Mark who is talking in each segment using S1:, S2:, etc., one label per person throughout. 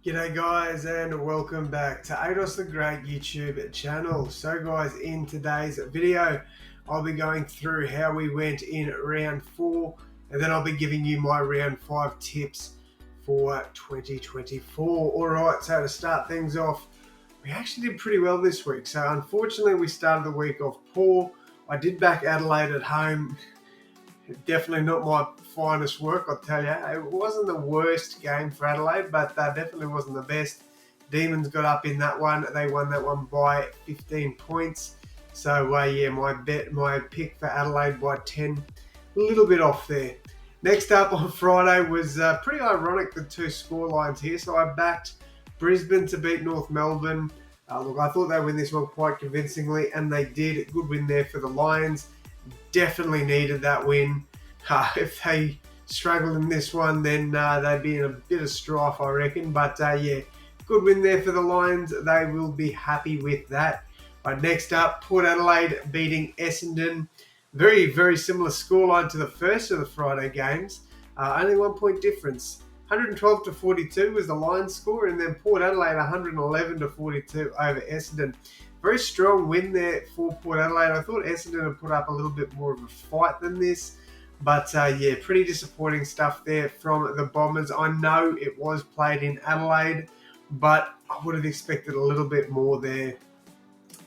S1: G'day guys and welcome back to AdosTheGreat YouTube channel. So guys, in today's video I'll be going through how we went in round 4 and then I'll be giving you my round 5 tips for 2024. Alright, so to start things off, we actually did pretty well this week. So unfortunately we started the week off poor. I did back Adelaide at home. Definitely not my finest work, I'll tell you. It wasn't the worst game for Adelaide, but definitely wasn't the best. Demons got up in that one. They won that one by 15 points. So, yeah, my pick for Adelaide by 10, a little bit off there. Next up on Friday was pretty ironic, the two score lines here. So I backed Brisbane to beat North Melbourne. Look, I thought they'd win this one quite convincingly, and they did. Good win there for the Lions. Definitely needed that win. If they struggled in this one, then they'd be in a bit of strife, I reckon. But yeah, good win there for the Lions. They will be happy with that. Right, next up, Port Adelaide beating Essendon. Very, very similar scoreline to the first of the Friday games. Only 1 point difference. 112 to 42 was the Lions score, and then Port Adelaide 111 to 42 over Essendon. Very strong win there for Port Adelaide. I thought Essendon had put up a little bit more of a fight than this. But yeah, pretty disappointing stuff there from the Bombers. I know it was played in Adelaide, but I would have expected a little bit more there.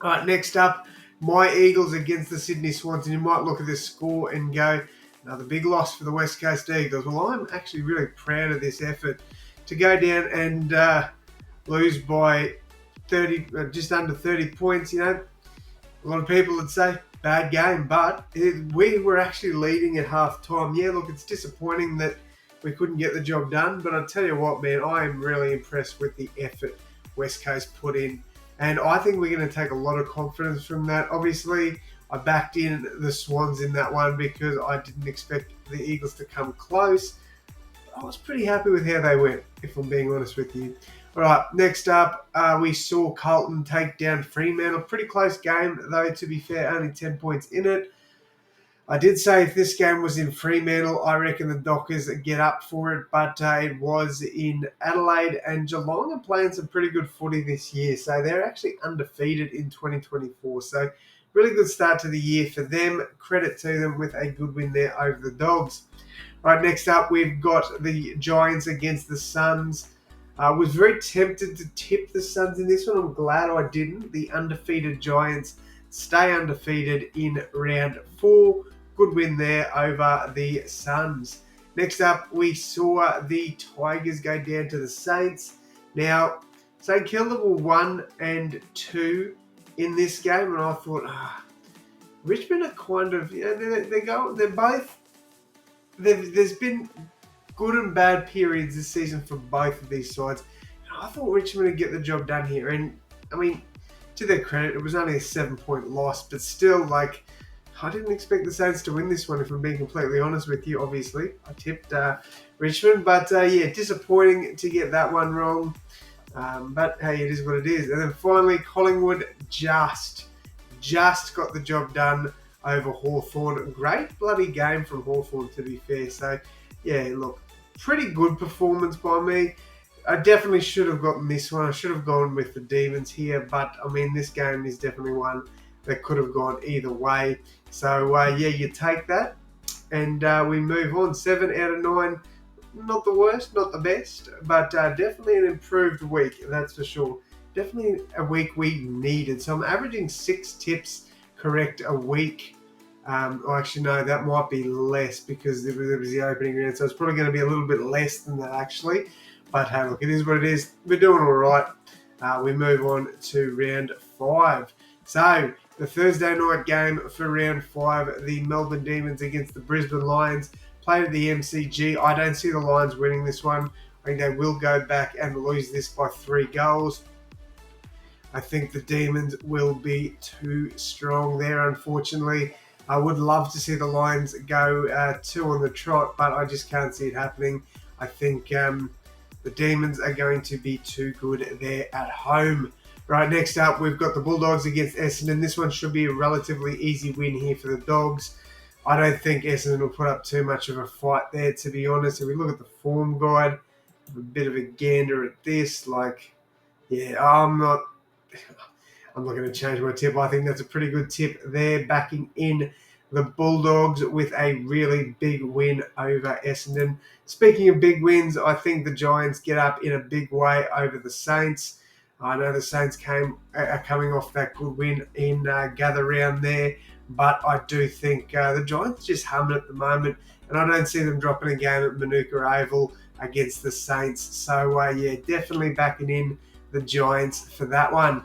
S1: All right, next up, my Eagles against the Sydney Swans. And you might look at this score and go, another big loss for the West Coast Eagles. Well, I'm actually really proud of this effort to go down and lose by 30, just under 30 points. You know, a lot of people would say bad game, but we were actually leading at half time. Yeah, look, it's disappointing that we couldn't get the job done, but I'll tell you what, man, I am really impressed with the effort West Coast put in, and I think we're going to take a lot of confidence from that. Obviously, I backed in the Swans in that one because I didn't expect the Eagles to come close. I was pretty happy with how they went, if I'm being honest with you. All right, next up, we saw Carlton take down Fremantle. Pretty close game, though, to be fair, only 10 points in it. I did say if this game was in Fremantle, I reckon the Dockers get up for it, but it was in Adelaide, and Geelong are playing some pretty good footy this year, so they're actually undefeated in 2024. So really good start to the year for them. Credit to them with a good win there over the Dogs. Right, next up, we've got the Giants against the Suns. I was very tempted to tip the Suns in this one. I'm glad I didn't. The undefeated Giants stay undefeated in round 4. Good win there over the Suns. Next up, we saw the Tigers go down to the Saints. Now, St Kilda were 1 and 2 in this game, and I thought, Richmond are kind of, you know, they're both. There's been good and bad periods this season for both of these sides. And I thought Richmond would get the job done here. And, I mean, to their credit, it was only a 7-point loss. But still, like, I didn't expect the Saints to win this one, if I'm being completely honest with you, obviously. I tipped Richmond. But, yeah, disappointing to get that one wrong. But, hey, it is what it is. And then finally, Collingwood just got the job done over Hawthorn. Great bloody game from Hawthorn, to be fair. So, yeah, look, pretty good performance by me. I definitely should have gotten this one. I should have gone with the Demons here, but, I mean, this game is definitely one that could have gone either way. So, yeah, you take that, and we move on. 7 out of 9. Not the worst, not the best, but definitely an improved week, that's for sure. Definitely a week we needed. So I'm averaging 6 tips correct a week. Actually, no, that might be less because it was the opening round, so it's probably going to be a little bit less than that, actually. But hey, look, it is what it is. We're doing all right. We move on to round 5. So, the Thursday night game for round 5, the Melbourne Demons against the Brisbane Lions, played at the MCG. I don't see the Lions winning this one. I think they will go back and lose this by 3 goals. I think the Demons will be too strong there, unfortunately. I would love to see the Lions go 2 on the trot, but I just can't see it happening. I think the Demons are going to be too good there at home. Right, next up, we've got the Bulldogs against Essendon. This one should be a relatively easy win here for the Dogs. I don't think Essendon will put up too much of a fight there, to be honest. If we look at the form guide, have a bit of a gander at this. Like, yeah, I'm not going to change my tip. I think that's a pretty good tip there, backing in the Bulldogs with a really big win over Essendon. Speaking of big wins, I think the Giants get up in a big way over the Saints. I know the Saints are coming off that good win in Gather Round there, but I do think the Giants just humming at the moment, and I don't see them dropping a game at Manuka Oval against the Saints. So, yeah, definitely backing in the Giants for that one.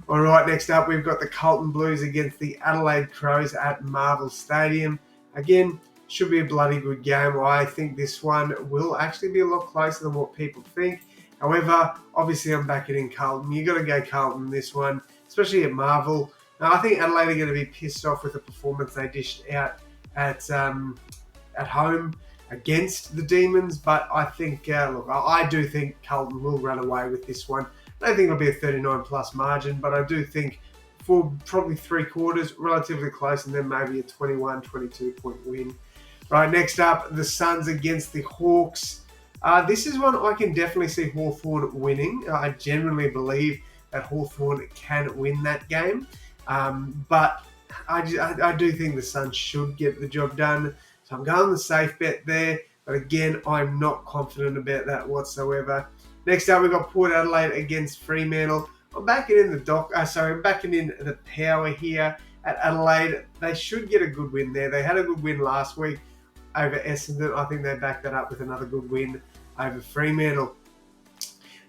S1: All right, next up, we've got the Carlton Blues against the Adelaide Crows at Marvel Stadium. Again, should be a bloody good game. I think this one will actually be a lot closer than what people think. However, obviously, I'm backing in Carlton. You've got to go Carlton in this one, especially at Marvel. Now, I think Adelaide are going to be pissed off with the performance they dished out at home against the Demons, but I think, I do think Carlton will run away with this one. I don't think it'll be a 39 plus margin, but I do think for probably 3/4, relatively close, and then maybe a 21, 22 point win. Right, next up, the Suns against the Hawks. This is one I can definitely see Hawthorn winning. I genuinely believe that Hawthorn can win that game, but I do think the Suns should get the job done. So I'm going the safe bet there, but again, I'm not confident about that whatsoever. Next up, we've got Port Adelaide against Fremantle. I'm backing in I'm backing in the power here at Adelaide. They should get a good win there. They had a good win last week over Essendon. I think they backed that up with another good win over Fremantle.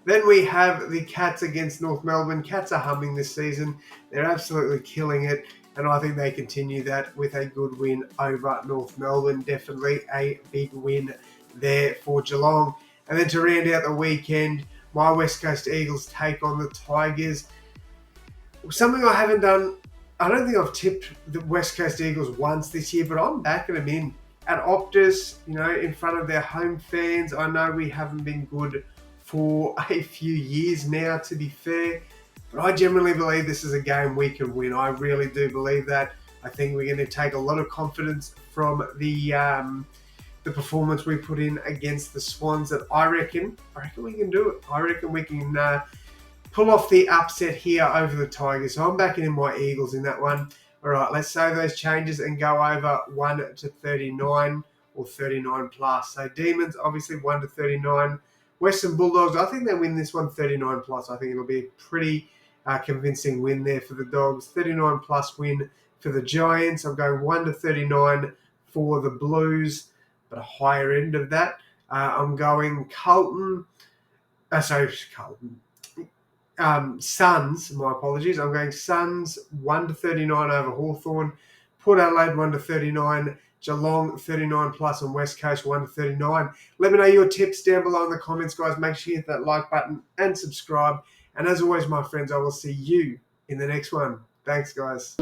S1: Then we have the Cats against North Melbourne. Cats are humming this season. They're absolutely killing it. And I think they continue that with a good win over North Melbourne. Definitely a big win there for Geelong. And then to round out the weekend, my West Coast Eagles take on the Tigers. Something I haven't done, I don't think I've tipped the West Coast Eagles once this year, but I'm backing them in. At Optus, in front of their home fans. I know we haven't been good for a few years now, to be fair. But I genuinely believe this is a game we can win. I really do believe that. I think we're going to take a lot of confidence from the performance we put in against the Swans. That I reckon we can do it. I reckon we can pull off the upset here over the Tigers. So I'm backing in my Eagles in that one. All right, let's save those changes and go over 1 to 39 or 39 plus. So Demons, obviously 1 to 39. Western Bulldogs, I think they win this one 39 plus. I think it'll be a pretty convincing win there for the Dogs. 39 plus win for the Giants. I'm going 1 to 39 for the Blues, but a higher end of that. I'm going Suns, my apologies. I'm going Suns 1 to 39 over Hawthorn. Port Adelaide 1 to 39. Geelong 39 plus on West Coast 1 to 39. Let me know your tips down below in the comments, guys. Make sure you hit that like button and subscribe. And as always, my friends, I will see you in the next one. Thanks, guys.